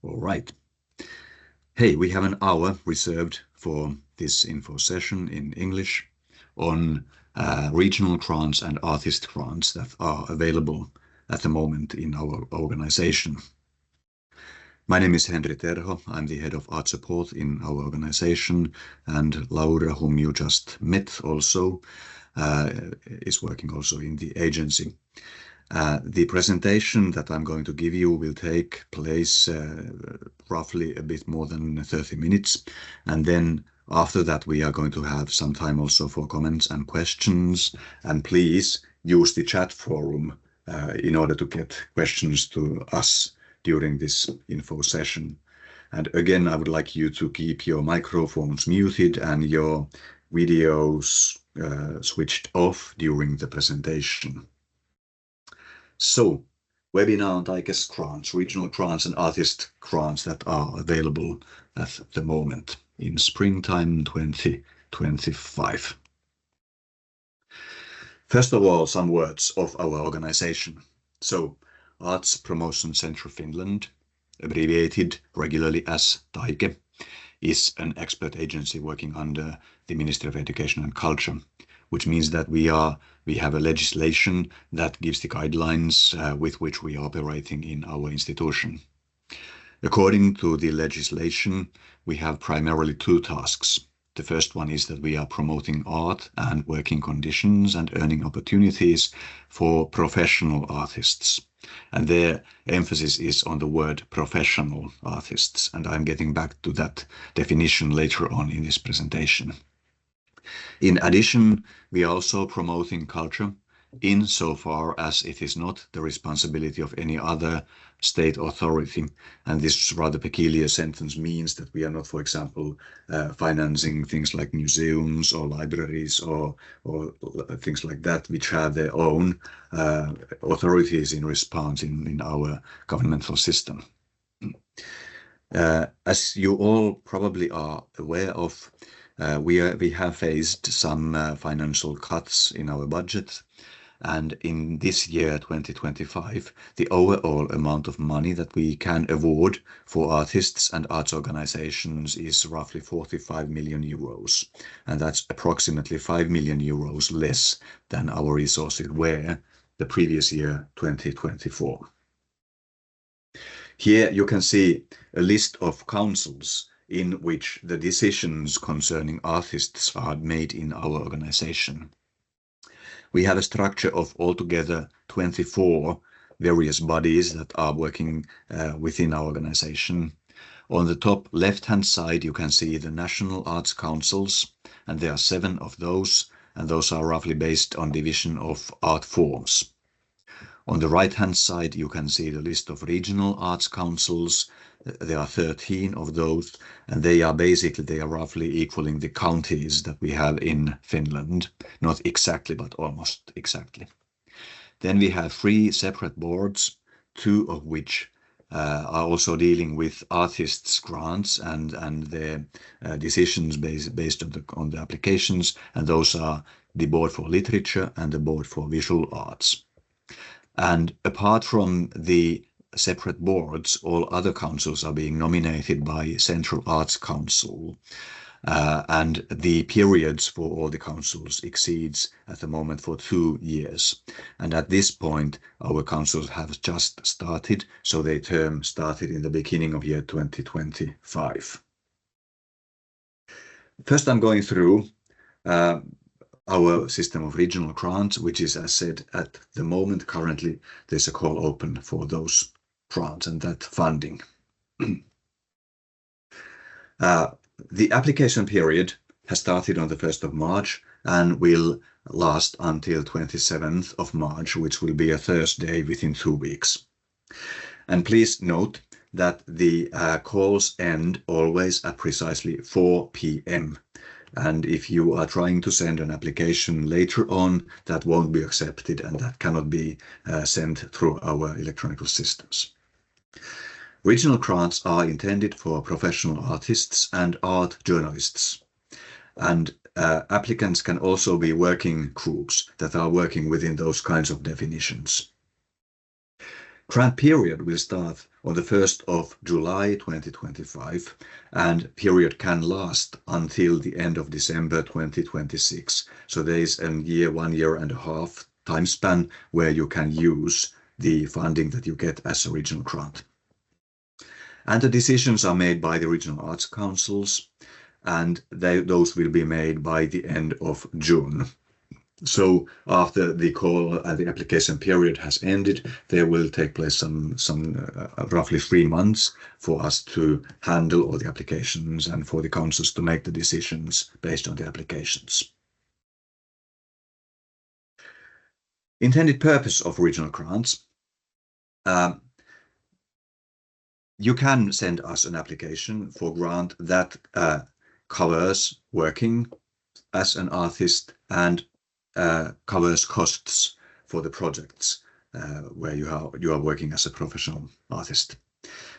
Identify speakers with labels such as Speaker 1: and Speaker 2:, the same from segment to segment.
Speaker 1: All right. Hey, we have an hour reserved for this info session in English on regional grants and artist grants that are available at the moment in our organization. My name is Henri Terho. I'm the head of art support in our organization, and Laura, whom you just met also, is working also in the agency. The presentation that I'm going to give you will take place roughly a bit more than 30 minutes. And then after that, we are going to have some time also for comments and questions. And please use the chat forum in order to get questions to us during this info session. And again, I would like you to keep your microphones muted and your videos switched off during the presentation. So, webinar and IGES grants, regional grants and artist grants that are available at the moment in springtime 2025. First of all, some words of our organization. So, Arts Promotion Centre Finland, abbreviated regularly as TAIKE, is an expert agency working under the Ministry of Education and Culture, which means that we have a legislation that gives the guidelines with which we are operating in our institution. According to the legislation, we have primarily two tasks. The first one is that we are promoting art and working conditions and earning opportunities for professional artists. And their emphasis is on the word professional artists, and I'm getting back to that definition later on in this presentation. In addition, we are also promoting culture insofar as it is not the responsibility of any other state authority. And this rather peculiar sentence means that we are not, for example, financing things like museums or libraries or things like that, which have their own authorities in response in our governmental system. As you all probably are aware of, we have faced some financial cuts in our budget. And in this year, 2025, the overall amount of money that we can award for artists and arts organizations is roughly 45 million euros. And that's approximately 5 million euros less than our resources were the previous year, 2024. Here you can see a list of councils in which the decisions concerning artists are made in our organization. We have a structure of altogether 24 various bodies that are working within our organization. On the top left-hand side, you can see the National Arts Councils, and there are 7 of those, and those are roughly based on division of art forms. On the right-hand side, you can see the list of regional arts councils. There are 13 of those, and they are roughly equaling the counties that we have in Finland. Not exactly, but almost exactly. Then we have 3 separate boards, 2 of which are also dealing with artists' grants and their decisions based on the applications, and those are the Board for Literature and the Board for Visual Arts. And apart from the separate boards, all other councils are being nominated by Central Arts Council, and the periods for all the councils exceeds at the moment for 2 years. And at this point, our councils have just started, so their term started in the beginning of year 2025. First, I'm going through our system of regional grants, which is, as said, at the moment currently there's a call open for those grants and that funding. The application period has started on the 1st of March and will last until 27th of March, which will be a Thursday within 2 weeks. And please note that the calls end always at precisely 4 p.m. And if you are trying to send an application later on, that won't be accepted and that cannot be sent through our electronic systems. Regional grants are intended for professional artists and art journalists. And applicants can also be working groups that are working within those kinds of definitions. Grant period will start on the 1st of July 2025, and period can last until the end of December 2026. So there is a year, 1.5 years time span where you can use the funding that you get as a regional grant. And the decisions are made by the regional arts councils, and those will be made by the end of June. So after the call and the application period has ended, there will take place some roughly 3 months for us to handle all the applications and for the councils to make the decisions based on the applications. Intended purpose of regional grants. You can send us an application for grant that covers working as an artist and covers costs for the projects where you are working as a professional artist.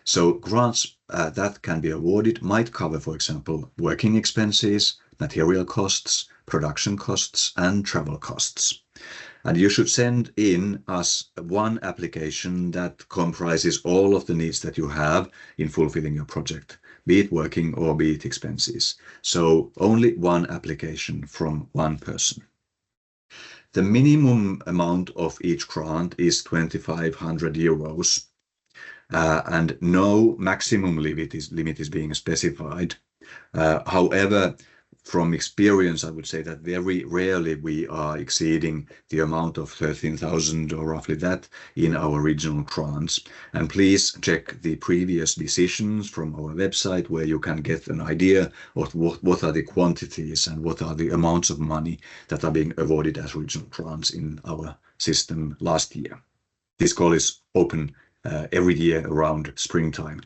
Speaker 1: So grants that can be awarded might cover, for example, working expenses, material costs, production costs, and travel costs. And you should send in us one application that comprises all of the needs that you have in fulfilling your project, be it working or be it expenses. So only one application from one person. The minimum amount of each grant is 2,500 euros, and no maximum limit is being specified. However, from experience, I would say that very rarely we are exceeding the amount of 13,000 or roughly that in our regional grants. And please check the previous decisions from our website where you can get an idea of what are the quantities and what are the amounts of money that are being awarded as regional grants in our system last year. This call is open every year around springtime.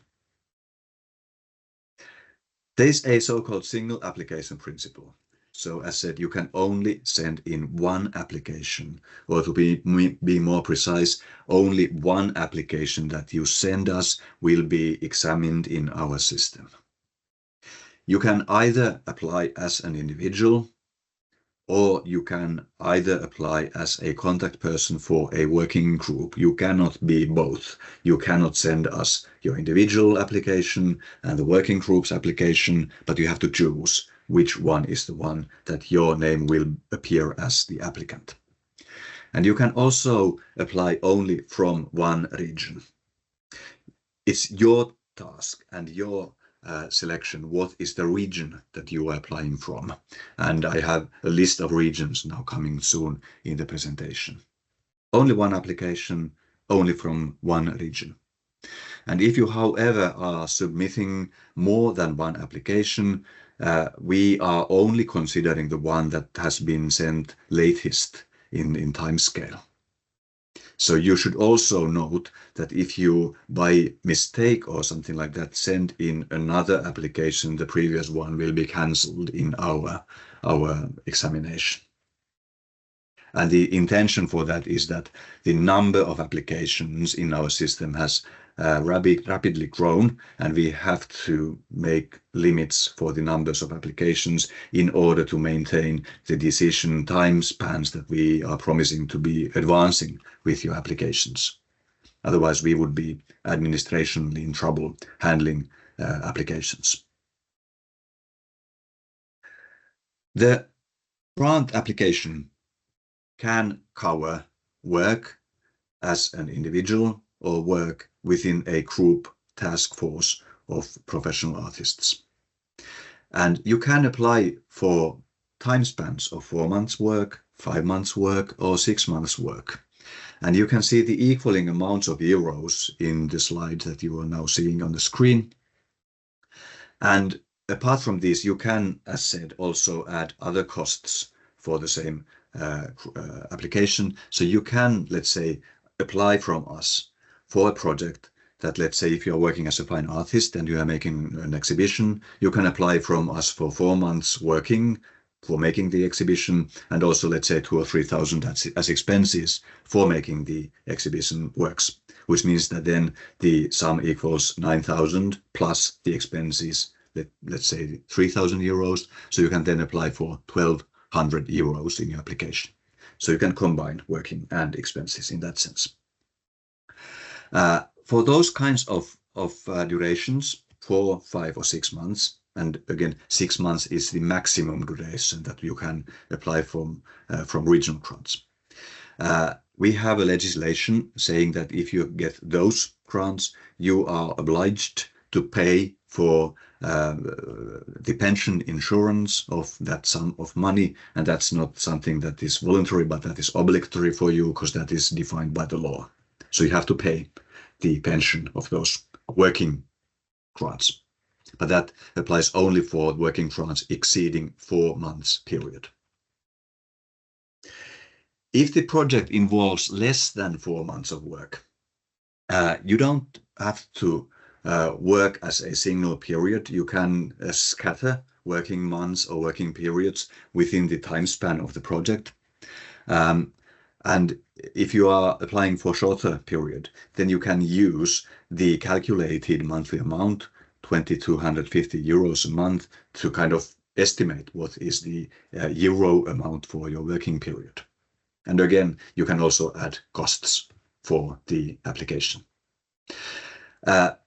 Speaker 1: There's a so-called single application principle. So as said, you can only send in one application, or to be more precise, only one application that you send us will be examined in our system. You can either apply as an individual, or you can either apply as a contact person for a working group. You cannot be both. You cannot send us your individual application and the working group's application, but you have to choose which one is the one that your name will appear as the applicant. And you can also apply only from one region. It's your task and your selection, what is the region that you are applying from. And I have a list of regions now coming soon in the presentation. Only one application, only from one region. And if you, however, are submitting more than one application, we are only considering the one that has been sent latest in time scale. So you should also note that if you, by mistake or something like that, send in another application, the previous one will be cancelled in our examination. And the intention for that is that the number of applications in our system has rapidly grown, and we have to make limits for the numbers of applications in order to maintain the decision time spans that we are promising to be advancing with your applications. Otherwise, we would be administrationally in trouble handling applications. The grant application can cover work as an individual or work within a group task force of professional artists. And you can apply for time spans of 4 months work, 5 months work, or 6 months work. And you can see the equaling amounts of euros in the slide that you are now seeing on the screen. And apart from this, you can, as said, also add other costs for the same application. So you can, let's say, apply from us for a project that, let's say, if you're working as a fine artist and you are making an exhibition, you can apply from us for 4 months working for making the exhibition, and also, let's say, 2,000 or 3,000 as expenses for making the exhibition works, which means that then the sum equals 9,000 plus the expenses, let's say 3,000 euros. So you can then apply for 1,200 euros in your application. So you can combine working and expenses in that sense. For those kinds of of durations, 4, 5, or 6 months. And again, 6 months is the maximum duration that you can apply from regional grants. We have a legislation saying that if you get those grants, you are obliged to pay for the pension insurance of that sum of money, and that's not something that is voluntary, but that is obligatory for you because that is defined by the law. So you have to pay the pension of those working grants, but that applies only for working grants exceeding 4 months period. If the project involves less than 4 months of work, you don't have to work as a single period. You can scatter working months or working periods within the time span of the project. And if you are applying for a shorter period, then you can use the calculated monthly amount, 2,250 euros a month, to kind of estimate what is the euro amount for your working period. And again, you can also add costs for the application.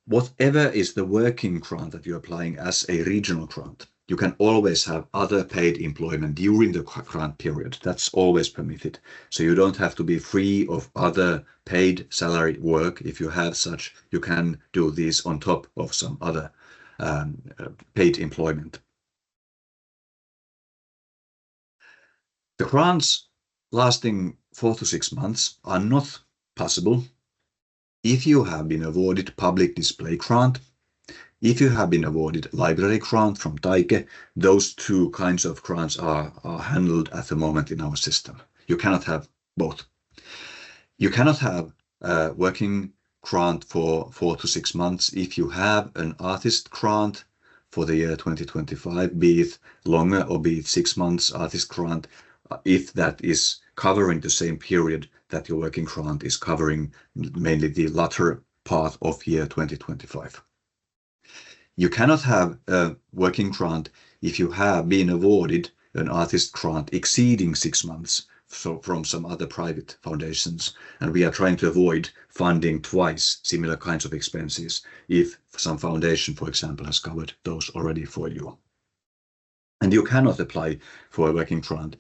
Speaker 1: Whatever is the working grant that you're applying as a regional grant, you can always have other paid employment during the grant period. That's always permitted. So you don't have to be free of other paid salary work. If you have such, you can do these on top of some other paid employment. The grants lasting 4 to 6 months are not possible if you have been awarded public display grant, if you have been awarded library grant from Taike. Those two kinds of grants are handled at the moment in our system. You cannot have both. You cannot have a working grant for 4 to 6 months if you have an artist grant for the year 2025, be it longer or be it 6 months artist grant, if that is covering the same period that your working grant is covering, mainly the latter part of year 2025. You cannot have a working grant if you have been awarded an artist grant exceeding 6 months, so from some other private foundations, and we are trying to avoid funding twice similar kinds of expenses if some foundation, for example, has covered those already for you. And you cannot apply for a working grant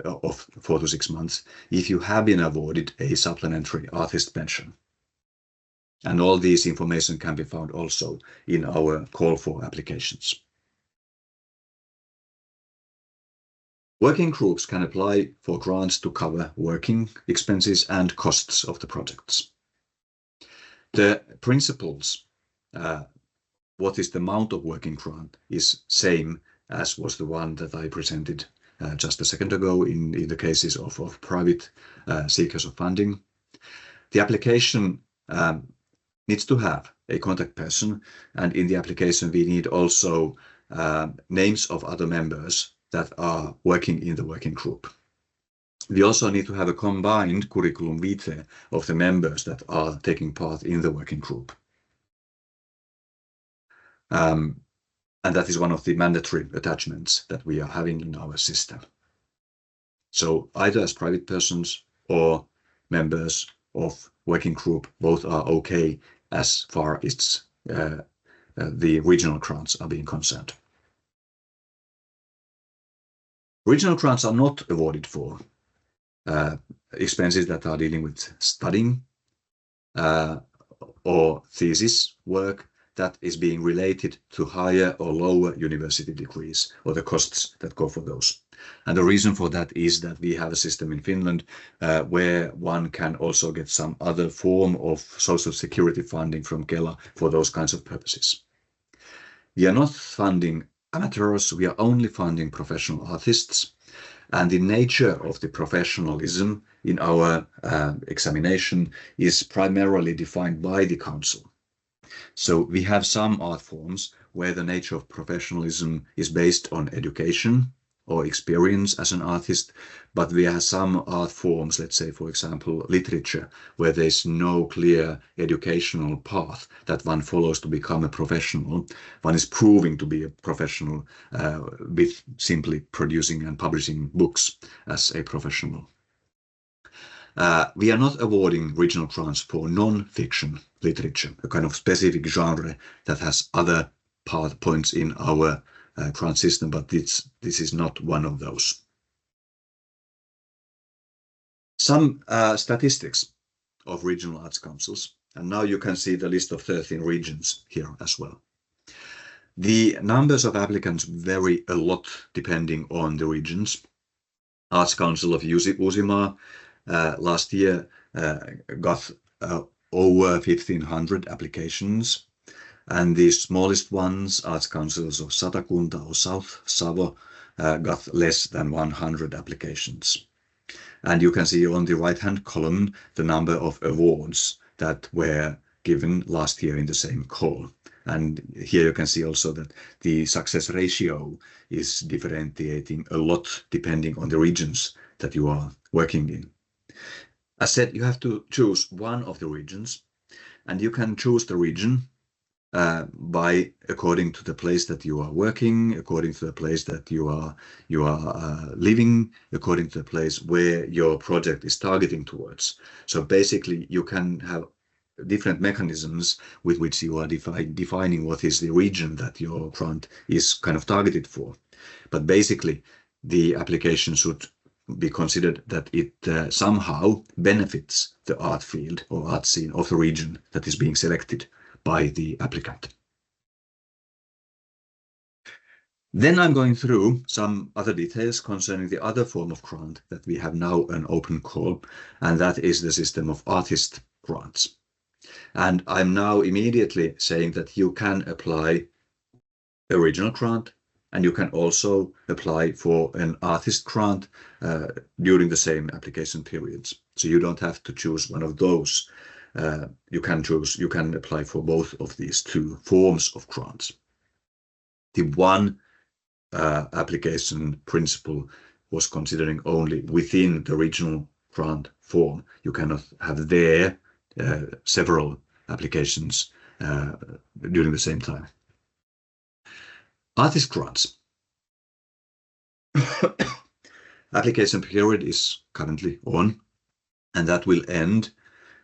Speaker 1: of 4 to 6 months if you have been awarded a supplementary artist pension. And all these information can be found also in our call for applications. Working groups can apply for grants to cover working expenses and costs of the projects. The principles, what is the amount of working grant, is same as was the one that I presented just a second ago in the cases of private seekers of funding. The application needs to have a contact person, and in the application we need also names of other members that are working in the working group. We also need to have a combined curriculum vitae of the members that are taking part in the working group. And that is one of the mandatory attachments that we are having in our system. So either as private persons or members of working group, both are okay as far as the regional grants are being concerned. Regional grants are not awarded for expenses that are dealing with studying or thesis work that is being related to higher or lower university degrees, or the costs that go for those. And the reason for that is that we have a system in Finland where one can also get some other form of social security funding from Kela for those kinds of purposes. We are not funding amateurs, we are only funding professional artists. And the nature of the professionalism in our examination is primarily defined by the council. So we have some art forms where the nature of professionalism is based on education or experience as an artist, but we have some art forms, let's say, for example, literature, where there's no clear educational path that one follows to become a professional. One is proving to be a professional with simply producing and publishing books as a professional. We are not awarding regional grants for non-fiction literature, a kind of specific genre that has other points in our grant system, but this is not one of those. Some statistics of regional arts councils, and now you can see the list of 13 regions here as well. The numbers of applicants vary a lot depending on the regions. Arts Council of Uusimaa last year got over 1,500 applications, and the smallest ones, Arts Councils of Satakunta or South Savo, got less than 100 applications. And you can see on the right-hand column the number of awards that were given last year in the same call. And here you can see also that the success ratio is differentiating a lot depending on the regions that you are working in. As said, you have to choose one of the regions, and you can choose the region by according to the place that you are working, according to the place that you are living, according to the place where your project is targeting towards. So basically, you can have different mechanisms with which you are defining what is the region that your grant is kind of targeted for. But basically, the application should be considered that it somehow benefits the art field or art scene of the region that is being selected by the applicant. Then I'm going through some other details concerning the other form of grant that we have now an open call, and that is the system of artist grants. And I'm now immediately saying that you can apply a regional grant, and you can also apply for an artist grant during the same application periods. So you don't have to choose one of those. You can apply for both of these two forms of grants. The one application principle was considering only within the regional grant form. You cannot have there several applications during the same time. Artist grants. Application period is currently on, and that will end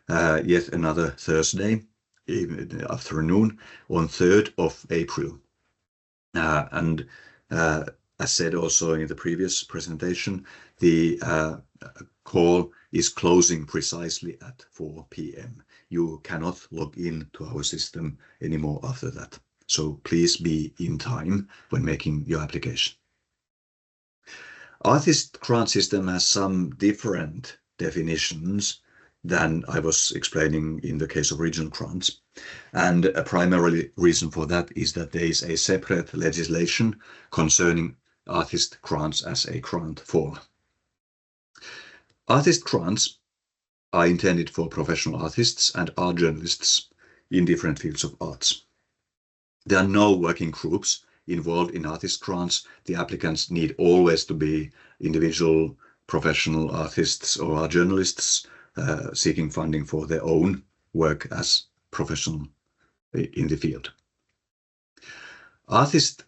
Speaker 1: yet another Thursday in the afternoon on 3rd of April. And as said also in the previous presentation, the call is closing precisely at 4 p.m. You cannot log in to our system anymore after that. So please be in time when making your application. Artist grant system has some different definitions than I was explaining in the case of regional grants. And a primary reason for that is that there is a separate legislation concerning artist grants as a grant form. Artist grants are intended for professional artists and art journalists in different fields of arts. There are no working groups involved in artist grants. The applicants need always to be individual professional artists or art journalists seeking funding for their own work as professional in the field. Artist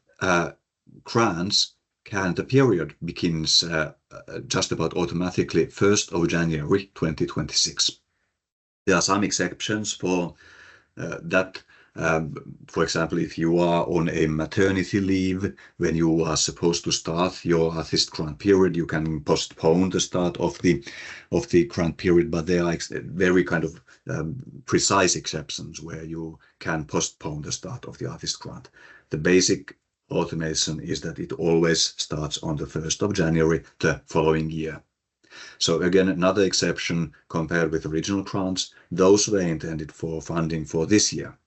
Speaker 1: grants the period begins just about automatically 1st of January 2026. There are some exceptions for that. For example, if you are on a maternity leave when you are supposed to start your artist grant period, you can postpone the start of the grant period, but there are very kind of precise exceptions where you can postpone the start of the artist grant. The basic automation is that it always starts on the 1st of January the following year. So again, another exception compared with original grants, those were intended for funding for this year.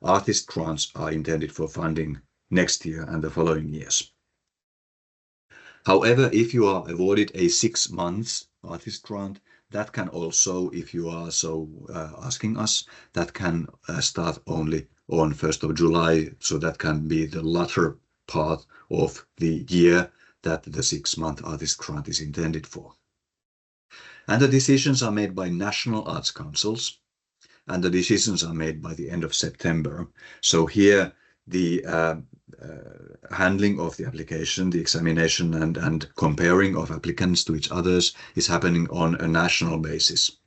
Speaker 1: Artist grants are intended for funding next year and the following years. However, if you are awarded a 6 months artist grant, that can also, if you are so asking us, that can start only on 1st of July. So that can be the latter part of the year that the 6-month artist grant is intended for. And the decisions are made by national arts councils, and the decisions are made by the end of September. So here the handling of the application, the examination and comparing of applicants to each others is happening on a national basis.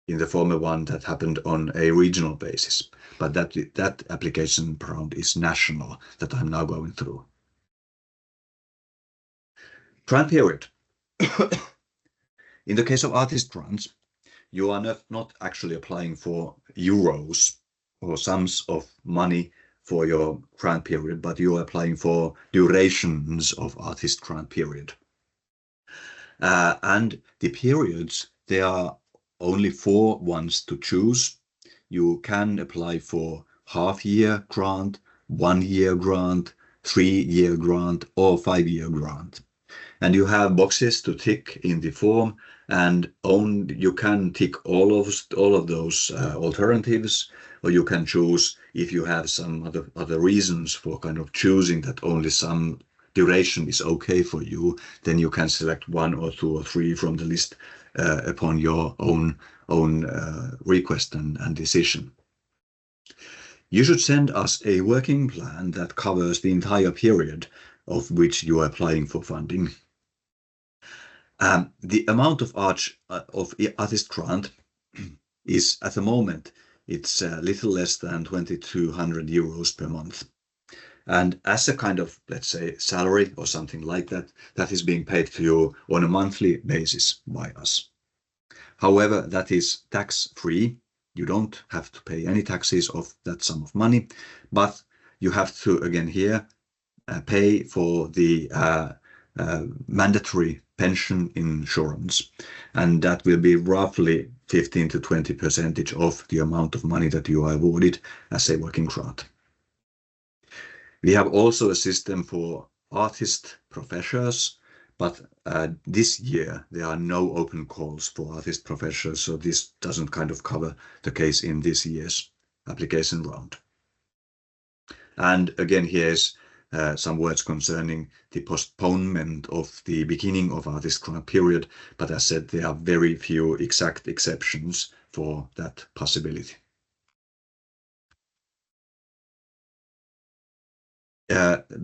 Speaker 1: In the former one, that happened on a regional basis, but that application round is national that I'm now going through. Grant period. In the case of artist grants, you are not actually applying for euros or sums of money for your grant period, but you are applying for durations of artist grant period. And the periods, there are only 4 ones to choose. You can apply for half-year grant, 1-year grant, 3-year grant, or 5-year grant. And you have boxes to tick in the form, and you can tick all of those alternatives, or you can choose if you have some other reasons for kind of choosing that only some duration is okay for you, then you can select 1 or 2 or 3 from the list upon your own request and decision. You should send us a working plan that covers the entire period of which you are applying for funding. The amount of artist grant is at the moment, it's a little less than 2,200 euros per month. And as a kind of, let's say, salary or something like that, that is being paid to you on a monthly basis by us. However, that is tax-free. You don't have to pay any taxes of that sum of money, but you have to, again here, pay for the mandatory pension insurance, and that will be roughly 15 to 20% of the amount of money that you are awarded as a working grant. We have also a system for artist professors, but this year there are no open calls for artist professors, so this doesn't kind of cover the case in this year's application round. And again, here's some words concerning the postponement of the beginning of artist grant period, but as said, there are very few exact exceptions for that possibility.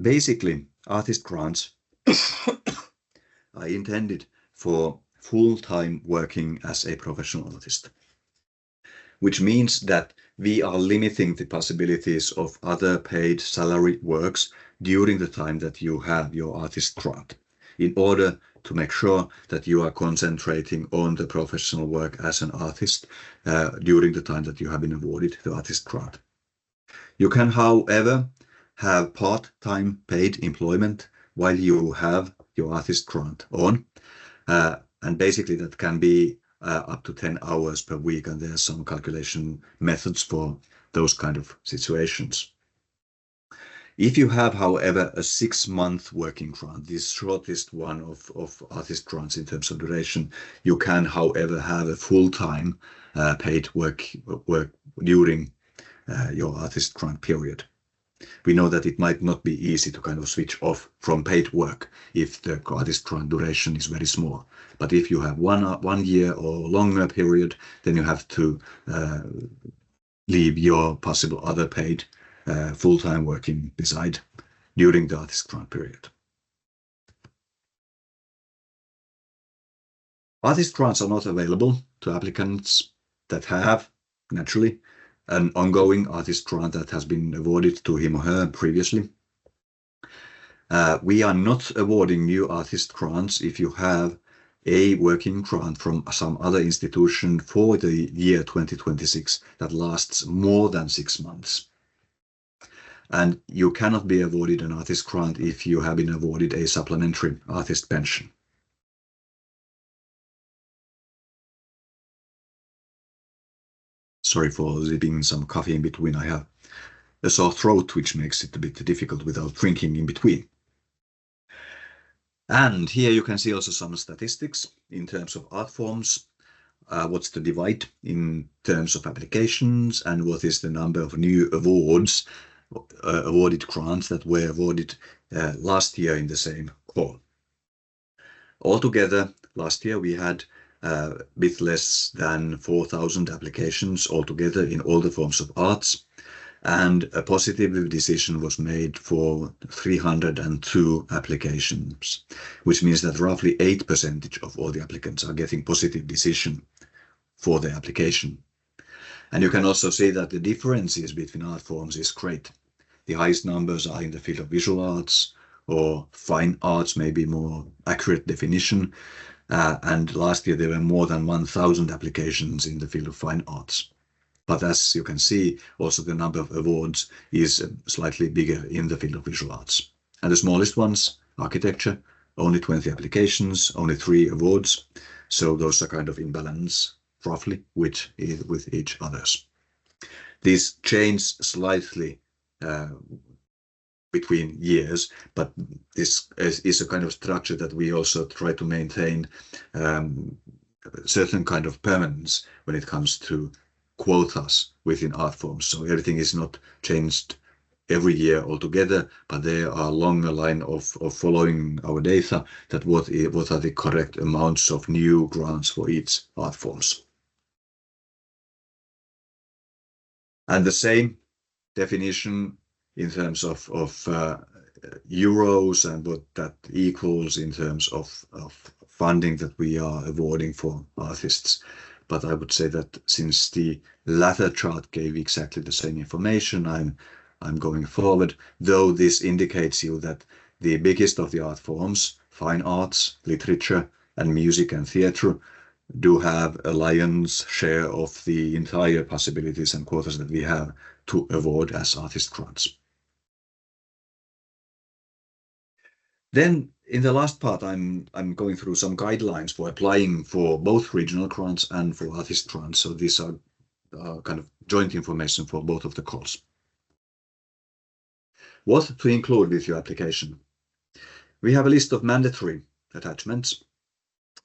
Speaker 1: Basically, artist grants are intended for full-time working as a professional artist, which means that we are limiting the possibilities of other paid salary works during the time that you have your artist grant, in order to make sure that you are concentrating on the professional work as an artist during the time that you have been awarded the artist grant. You can, however, have part-time paid employment while you have your artist grant on, and basically that can be up to 10 hours per week, and there are some calculation methods for those kind of situations. If you have, however, a 6-month working grant, the shortest one of artist grants in terms of duration, you can, however, have a full-time paid work during your artist grant period. We know that it might not be easy to kind of switch off from paid work if the artist grant duration is very small. But if you have 1 year or longer period, then you have to leave your possible other paid full-time working beside during the artist grant period. Artist grants are not available to applicants that have, naturally, an ongoing artist grant that has been awarded to him or her previously. We are not awarding new artist grants if you have a working grant from some other institution for the year 2026 that lasts more than 6 months. And you cannot be awarded an artist grant if you have been awarded a supplementary artist pension. Sorry for sipping some coffee in between. I have a sore throat, which makes it a bit difficult without drinking in between. And here you can see also some statistics in terms of art forms. What's the divide in terms of applications, and what is the number of new awards, awarded grants that were awarded last year in the same call. Altogether, last year we had a bit less than 4,000 applications altogether in all the forms of arts. and a positive decision was made for 302 applications, which means that roughly 8% of all the applicants are getting positive decision for their application. And you can also see that the differences between art forms is great. The highest numbers are in the field of visual arts, or fine arts, maybe more accurate definition. And last year there were more than 1,000 applications in the field of fine arts. But as you can see, also the number of awards is slightly bigger in the field of visual arts. And the smallest ones, architecture, only 20 applications, only 3 awards. So those are kind of in balance, roughly, with each others. These change slightly between years, but this is a kind of structure that we also try to maintain certain kind of permanence when it comes to quotas within art forms. So everything is not changed every year altogether, but there are longer line of following our data that what are the correct amounts of new grants for each art forms. And the same definition in terms of euros and what that equals in terms of funding that we are awarding for artists. But I would say that since the latter chart gave exactly the same information, I'm going forward, though this indicates you that the biggest of the art forms, fine arts, literature, and music and theatre, do have a lion's share of the entire possibilities and quotas that we have to award as artist grants. Then in the last part, I'm going through some guidelines for applying for both regional grants and for artist grants. So these are kind of joint information for both of the calls. What to include with your application? We have a list of mandatory attachments.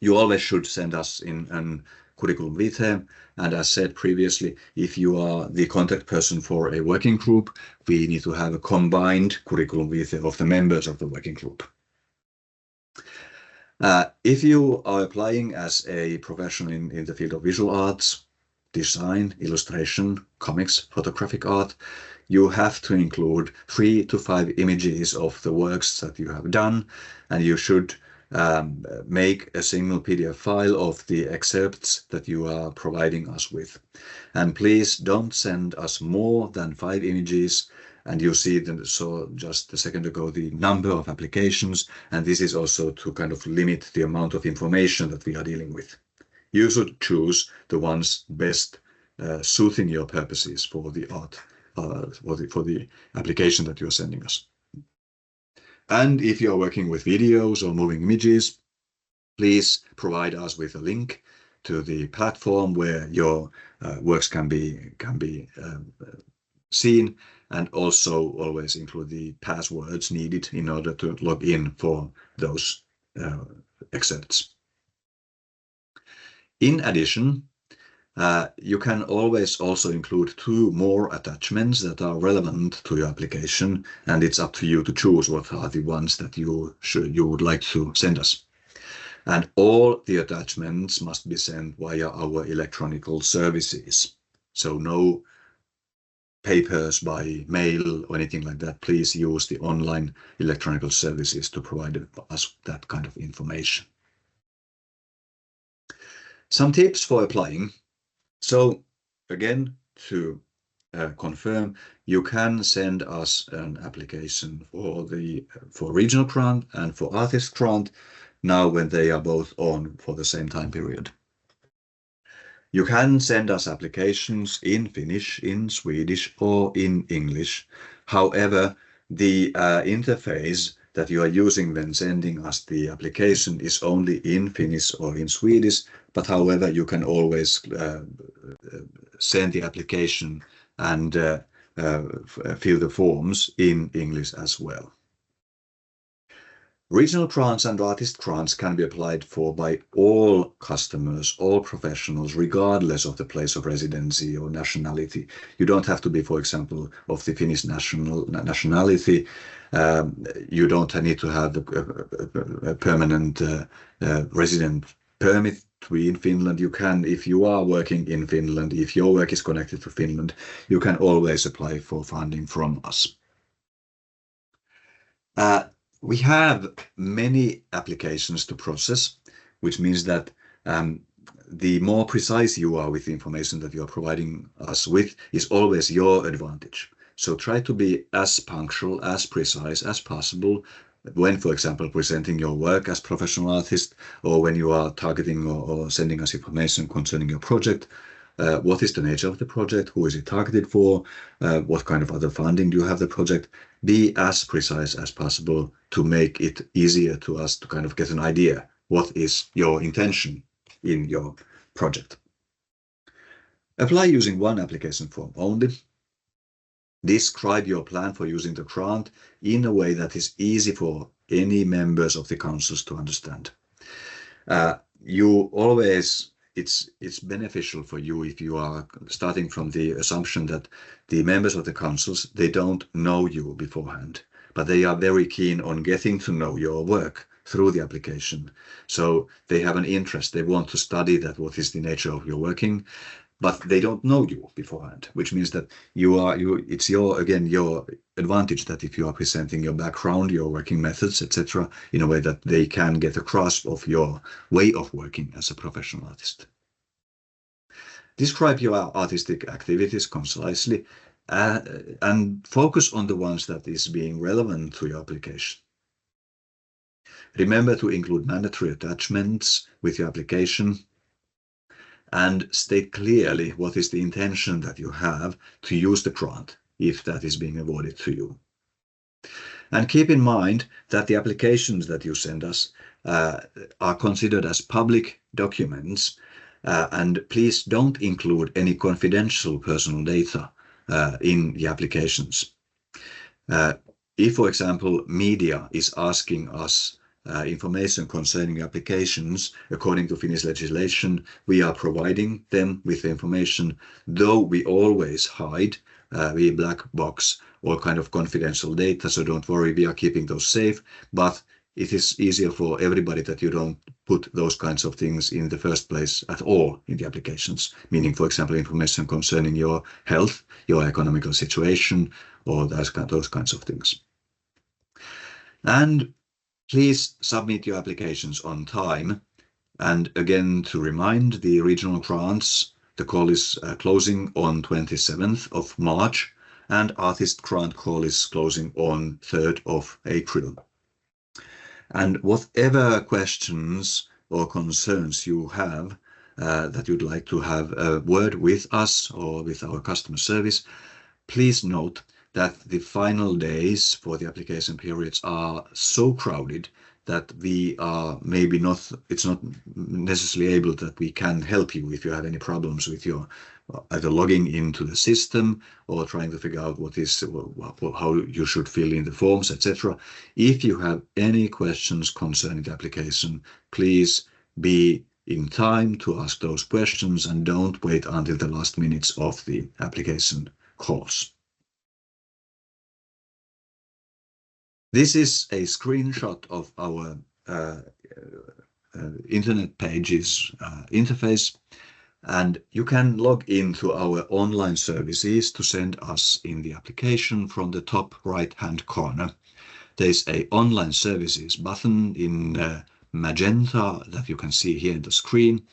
Speaker 1: You always should send us in an curriculum vitae, and as said previously, if you are the contact person for a working group, we need to have a combined curriculum vitae of the members of the working group. If you are applying as a professional in the field of visual arts, design, illustration, comics, photographic art, you have to include 3 to 5 images of the works that you have done, and you should make a single PDF file of the excerpts that you are providing us with. And please don't send us more than 5 images. And you see, so just a second ago, the number of applications, and this is also to kind of limit the amount of information that we are dealing with. You should choose the ones best suiting your purposes for the art, for the application that you are sending us. And if you are working with videos or moving images, please provide us with a link to the platform where your works can be seen, and also always include the passwords needed in order to log in for those excerpts. In addition, you can always also include 2 more attachments that are relevant to your application, and it's up to you to choose what are the ones that you would like to send us. And all the attachments must be sent via our electronic services. So no papers by mail or anything like that. Please use the online electronic services to provide us that kind of information. Some tips for applying. So again, to confirm, you can send us an application for regional grant and for artist grant now when they are both on for the same time period. You can send us applications in Finnish, in Swedish, or in English. However, the interface that you are using when sending us the application is only in Finnish or in Swedish, but however, you can always send the application and fill the forms in English as well. Regional grants and artist grants can be applied for by all customers, all professionals, regardless of the place of residency or nationality. You don't have to be, for example, of the Finnish nationality. You don't need to have a permanent resident permit to be in Finland, you can, if you are working in Finland, if your work is connected to Finland, you can always apply for funding from us. We have many applications to process, which means that the more precise you are with the information that you are providing us with is always your advantage. So try to be as punctual, as precise as possible when, for example, presenting your work as professional artist, or when you are targeting or sending us information concerning your project. What is the nature of the project? Who is it targeted for? What kind of other funding do you have the project? Be as precise as possible to make it easier to us to kind of get an idea. What is your intention in your project? Apply using one application form only. Describe your plan for using the grant in a way that is easy for any members of the councils to understand. It's beneficial for you if you are starting from the assumption that the members of the councils, they don't know you beforehand, but they are very keen on getting to know your work through the application. So they have an interest, they want to study that, what is the nature of your working, but they don't know you beforehand, which means that it's your advantage that if you are presenting your background, your working methods, etc., in a way that they can get a grasp of your way of working as a professional artist. Describe your artistic activities concisely and focus on the ones that is being relevant to your application. Remember to include mandatory attachments with your application, and state clearly what is the intention that you have to use the grant, if that is being awarded to you. And keep in mind that the applications that you send us are considered as public documents, and please don't include any confidential personal data in the applications. If, for example, media is asking us information concerning applications, according to Finnish legislation, we are providing them with the information, though we always hide, we black box all kind of confidential data, so don't worry, we are keeping those safe, but it is easier for everybody that you don't put those kinds of things in the first place at all in the applications, meaning, for example, information concerning your health, your economical situation, or those kinds of things. And please submit your applications on time. And again, to remind the regional grants, the call is closing on 27th of March, and artist grant call is closing on 3rd of April. And whatever questions or concerns you have that you'd like to have a word with us or with our customer service, please note that the final days for the application periods are so crowded that we are it's not necessarily able that we can help you if you have any problems with your either logging into the system or trying to figure out how you should fill in the forms, etc. If you have any questions concerning the application, please be in time to ask those questions and don't wait until the last minutes of the application calls. This is a screenshot of our internet pages interface, and you can log into our online services to send us in the application from the top right-hand corner. There's a online services button in magenta that you can see here in the screen,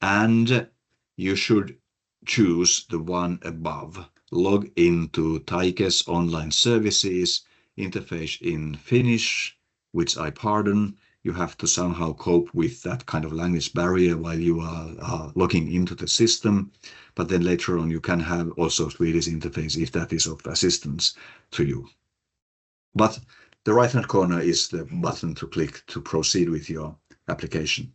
Speaker 1: and you should choose the one above. Log into Taike's online services interface in Finnish, which I pardon. You have to somehow cope with that kind of language barrier while you are logging into the system. But then later on you can have also Swedish interface if that is of assistance to you. But the right-hand corner is the button to click to proceed with your application.